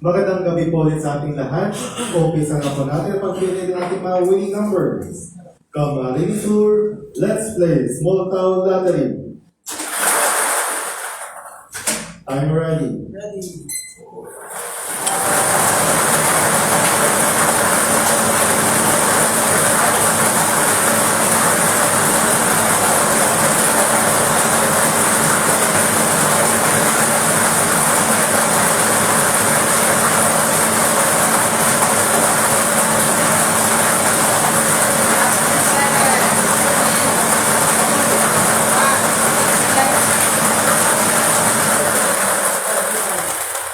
Magandang gabi po ulit sa ating lahat. Umpisa na po natin ang pagpili ng ating mga winning numbers. Come on, Tour, let's play Small Town Lottery. I'm ready. Ready.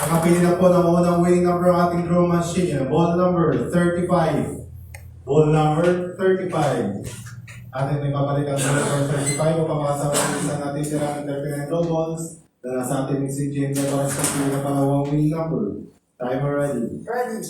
Nakapili na po ng unang winning number ang ating draw machine. Ball number 35. Ball number 35. Atin may papalit ang ball number 35 upang makasama ng isa natin sila ng 39 draw balls na nasa ating mixing game na para sa pili na pangalawang winning number. Timer ready. Ready.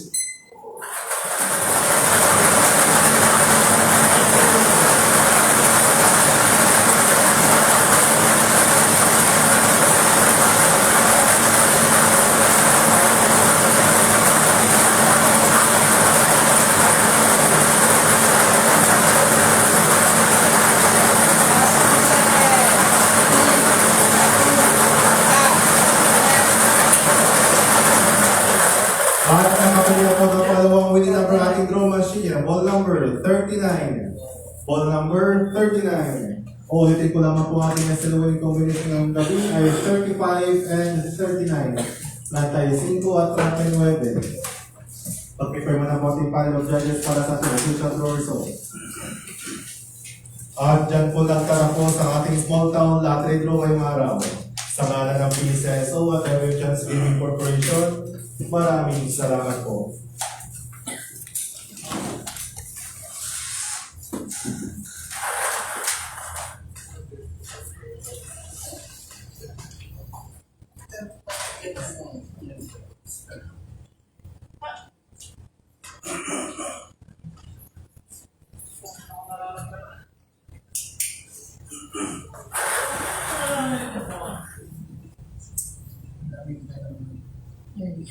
At nakapili na po ng pangalawang winning number ang ating draw machine. Ball number 39. Ball number 39. Ulitin ko lamang po ang ating national winning combination ng gabi ay 35 and 39. Nantay 5 at 39. Pag-prepare mo na po ating panel of judges para sa ating official draw results. At dyan po nagtatapos ang ating small town lottery draw ngayong araw. Sa ngalan ng PCSO at Emergence Gaming Corporation, maraming salamat po. Ready.